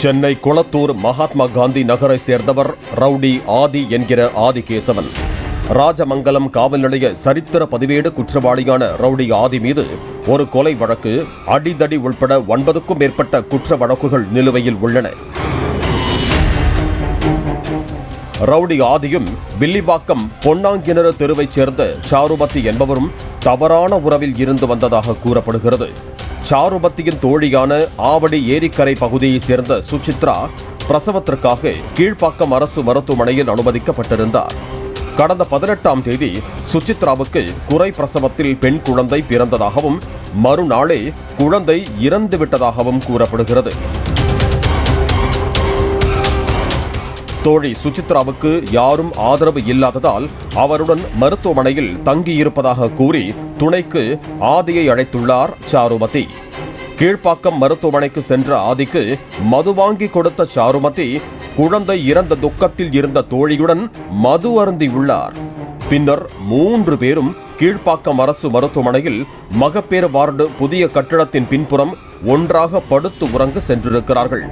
சென்னை குளத்தூர் மகாத்மா காந்தி நகரை சேர்ந்தவர் ரவுடி ஆதி என்கிற ஆதிகேசவன். ராஜமங்கலம் காவல் நிலைய சரித்திர பதிவேடு குற்றவாளியான ரவுடி ஆதி மீது ஒரு கொலை வழக்கு, அடிதடி உள்பட 9க்கும் மேற்பட்ட குற்ற வழக்குகள் நிலுவையில் உள்ளன. ரவுடி ஆதியும் வில்லிவாக்கம் பொன்னாங்கிணறு தெருவைச் சேர்ந்த சாருமதி என்பவரும் தவறான உறவில் இருந்து வந்ததாக கூறப்படுகிறது. சாருமதியின் தோழியான ஆவடி ஏரிக்கரை பகுதியைச் சேர்ந்த சுசித்ரா பிரசவத்திற்காக கீழ்ப்பாக்கம் அரசு மருத்துவமனையில் அனுமதிக்கப்பட்டிருந்தார். கடந்த 18ஆம் தேதி சுசித்ராவுக்கு குறை பிரசவத்தில் பெண் குழந்தை பிறந்ததாகவும் மறுநாளே குழந்தை இறந்துவிட்டதாகவும் கூறப்படுகிறது. தோழி சுசித்ராவுக்கு யாரும் ஆதரவு இல்லாததால் அவருடன் மருத்துவமனையில் தங்கியிருப்பதாக கூறி துணைக்கு ஆதியை அழைத்துள்ளார் சாருமதி. கீழ்ப்பாக்கம் மருத்துவமனைக்கு சென்ற ஆதிக்கு மது வாங்கி கொடுத்த சாருமதி குழந்தை இறந்த துக்கத்தில் இருந்த தோழியுடன் மது அருந்தியுள்ளார். பின்னர் 3 பேரும் கீழ்ப்பாக்கம் அரசு மருத்துவமனையில் மகப்பேறு வார்டு புதிய கட்டிடத்தின் பின்புறம் ஒன்றாக படுத்து உறங்க சென்றிருக்கிறார்கள்.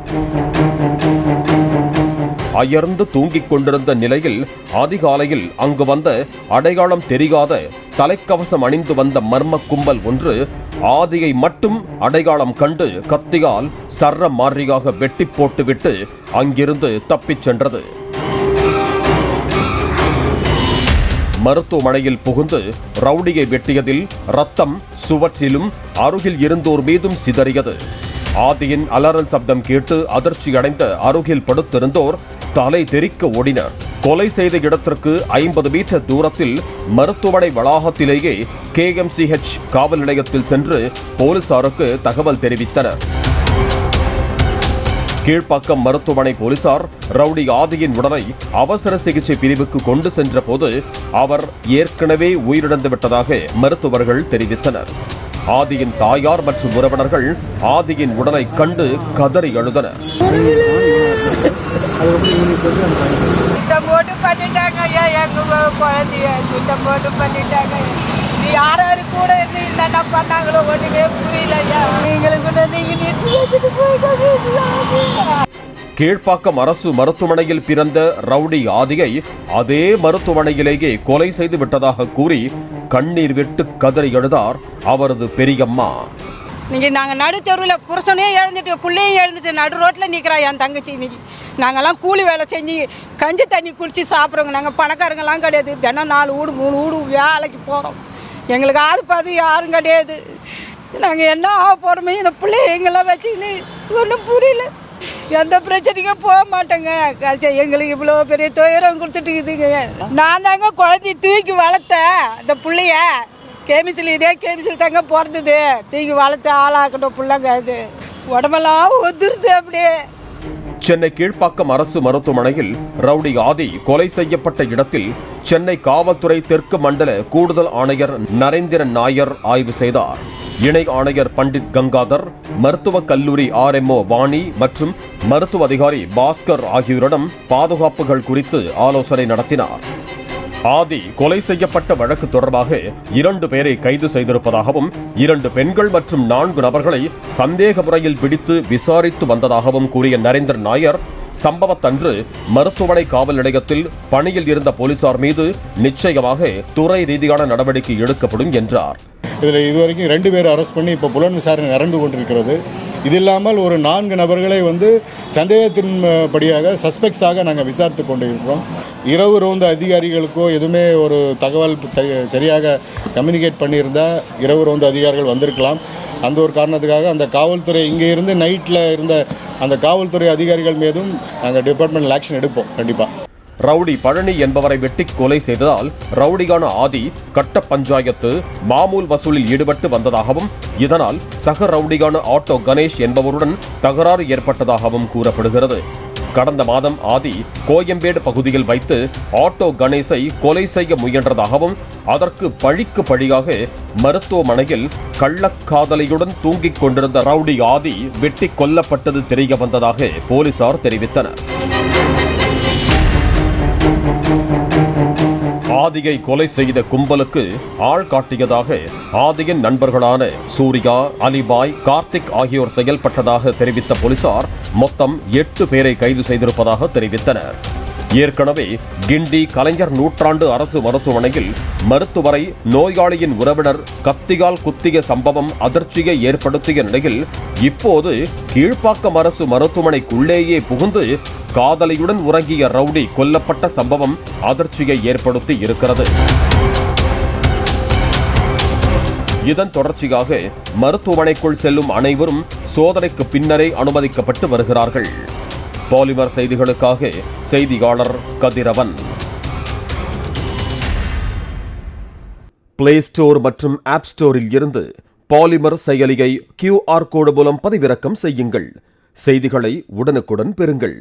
அயர்ந்து தூங்கிக் கொண்டிருந்த நிலையில் அதிகாலையில் அங்கு வந்த அடையாளம் தெரியாத தலைக்கவசம் அணிந்து வந்த மர்ம கும்பல் ஒன்று ஆதியை மட்டும் அடையாளம் கண்டு கத்தியால் சர்ற மாறியாக வெட்டி போட்டுவிட்டு அங்கிருந்து தப்பிச் சென்றது. மருத்துவமனையில் புகுந்து ரவுடியை வெட்டியதில் ரத்தம் சுவற்றிலும் அருகில் இருந்தோர் மீதும் சிதறியது. ஆதியின் அலறல் சப்தம் கேட்டு அதிர்ச்சியடைந்த அருகில் படுத்திருந்தோர் தலை தெறிக்க ஓடினர். கொலை செய்த இடத்திற்கு 50 மீட்டர் தூரத்தில் மருத்துவமனை வளாகத்திலேயே KMCH காவல் நிலையத்தில் சென்று போலீசாருக்கு தகவல் தெரிவித்தனர். கீழ்ப்பாக்கம் மருத்துவமனை போலீசார் ரவுடி ஆதியின் உடலை அவசர சிகிச்சை பிரிவுக்கு கொண்டு சென்ற போது அவர் ஏற்கனவே உயிரிழந்து விட்டதாக மருத்துவர்கள் தெரிவித்தனர். ஆதியின் தாயார் மற்றும் உறவினர்கள் ஆதியின் உடலை கண்டு கதறி அழுதனர். யாராரு கூட இருந்து என்னென்ன பண்ணாங்களோ ஒண்ணுமே புரியலையா. கீழ்ப்பாக்கம் அரசு மருத்துவமனையில் பிறந்த ரவுடி ஆதியை அதே மருத்துவமனையிலேயே கொலை செய்து விட்டதாக கூறி கண்ணீர் விட்டு கதறி எழுதார் அவரது பெரியம்மா. இன்னைக்கு நாங்கள் நடு தெருவில் புருஷனையும் எழுந்துட்டு பிள்ளையும் எழுந்துட்டு நடு ரோட்டில் நிற்கிறா என் தங்கச்சி. இன்னைக்கு நாங்கள்லாம் கூலி வேலை செஞ்சு கஞ்சி தண்ணி குடிச்சு சாப்பிட்றோங்க. நாங்கள் பணக்காரங்கெல்லாம் கிடையாது. தினம் 4 வீடு 3 வீடு வேலைக்கு போகிறோம். எங்களுக்கு ஆறுப்பாது யாரும் கிடையாது. நாங்கள் என்ன ஆக போகிறோமே இந்த பிள்ளைய எங்கெல்லாம் வச்சுக்கின்னு ஒன்றும் புரியல. எந்த பிரச்சனைக்கும் போக மாட்டேங்க. எங்களுக்கு இவ்வளோ பெரிய துயரம் கொடுத்துட்டு இருக்குதுங்க. நான் தாங்க குழந்தைய தூக்கி வளர்த்தேன். இந்த பிள்ளைய இதே கேமிசில் தாங்க பிறந்தது. தூக்கி வளர்த்து ஆளாக்கட்டும் பிள்ளைங்க. அது உடம்பெல்லாம் ஒதுருது அப்படியே. சென்னை கீழ்ப்பாக்கம் அரசு மருத்துவமனையில் ரவுடி ஆதி கொலை செய்யப்பட்ட இடத்தில் சென்னை காவல்துறை தெற்கு மண்டல கூடுதல் ஆணையர் நரேந்திரன் நாயர் ஆய்வு செய்தார். இணை ஆணையர் பண்டிட் கங்காதர், மருத்துவக் கல்லூரி RMO வாணி மற்றும் மருத்துவ அதிகாரி பாஸ்கர் ஆகியோரிடம் பாதுகாப்புகள் குறித்து ஆலோசனை நடத்தினார். ஆதி கொலை செய்யப்பட்ட வழக்கு தொடர்பாக 2 பேரை கைது செய்திருப்பதாகவும் 2 பெண்கள் மற்றும் 4 நபர்களை சந்தேக முறையில் பிடித்து விசாரித்து வந்ததாகவும் கூறிய நரேந்திரன் நாயர், சம்பவத்தன்று மருத்துவமனை காவல் நிலையத்தில் பணியில் இருந்த போலீசார் மீது நிச்சயமாக துறை ரீதியான நடவடிக்கை எடுக்கப்படும் என்றார். இதில் இதுவரைக்கும் 2 பேர் அரெஸ்ட் பண்ணி இப்போ புலன் விசாரணை நடந்து கொண்டிருக்கிறது. இது இல்லாமல் ஒரு 4 நபர்களை சந்தேகத்தின் படியாக சஸ்பெக்ட்ஸாக நாங்கள் விசாரித்து கொண்டு இருக்கிறோம். இரவு ரோந்து அதிகாரிகளுக்கோ எதுவுமே ஒரு தகவல் சரியாக கம்யூனிகேட் பண்ணியிருந்தால் இரவு ரோந்து அதிகாரிகள் வந்திருக்கலாம். அந்த ஒரு காரணத்துக்காக அந்த காவல்துறை இங்கே இருந்து நைட்டில் இருந்த அந்த காவல்துறை அதிகாரிகள் மீதும் நாங்கள் டிபார்ட்மெண்டல் ஆக்ஷன் எடுப்போம் கண்டிப்பாக. ரவுடி பழனி என்பவரை வெட்டி கொலை செய்ததால் ரவுடியான ஆதி கட்ட பஞ்சாயத்து மாமூல் வசூலில் ஈடுபட்டு வந்ததாகவும் இதனால் சக ரவுடியான ஆட்டோ கணேஷ் என்பவருடன் தகராறு ஏற்பட்டதாகவும் கூறப்படுகிறது. கடந்த மாதம் ஆதி கோயம்பேடு பகுதியில் வைத்து ஆட்டோ கணேஷை கொலை செய்ய முயன்றதாகவும் அதற்கு பழிக்கு பழியாக மருத்துவமனையில் கள்ளக்காதலியுடன் தூங்கிக் கொண்டிருந்த ரவுடி ஆதி வெட்டி கொல்லப்பட்டது தெரிய வந்ததாக போலீசார் தெரிவித்தனர். ஆதியை கொலை செய்த கும்பலுக்கு ஆள் காட்டியதாக ஆதியின் நண்பர்களான சூர்யா, அலிபாய், கார்த்திக் ஆகியோர் செயல்பட்டதாக தெரிவித்த போலீசார் மொத்தம் 8 பேரை கைது செய்திருப்பதாக தெரிவித்தனர். ஏற்கனவே கிண்டி கலைஞர் நூற்றாண்டு அரசு மருத்துவமனையில் மருத்துவரை நோயாளியின் உறவினர் கத்தியால் குத்திய சம்பவம் அதிர்ச்சியை ஏற்படுத்திய நிலையில் இப்போது கீழ்ப்பாக்கம் அரசு மருத்துவமனைக்குள்ளேயே புகுந்து காதலியுடன் உறங்கிய ரவுடி கொல்லப்பட்ட சம்பவம் அதிர்ச்சியை ஏற்படுத்தி இருக்கிறது. இதன் தொடர்ச்சியாக மருத்துவமனைக்குள் செல்லும் அனைவரும் சோதனைக்கு பின்னரே அனுமதிக்கப்பட்டு வருகிறார்கள். பாலிமர் செய்திகளுக்காக செய்தியாளர் கதிரவன். பிளே ஸ்டோர் மற்றும் ஆப் ஸ்டோரில் இருந்து பாலிமர் செயலியை QR கோடு மூலம் பதிவிறக்கம் செய்யுங்கள். செய்திகளை உடனுக்குடன் பெறுங்கள்.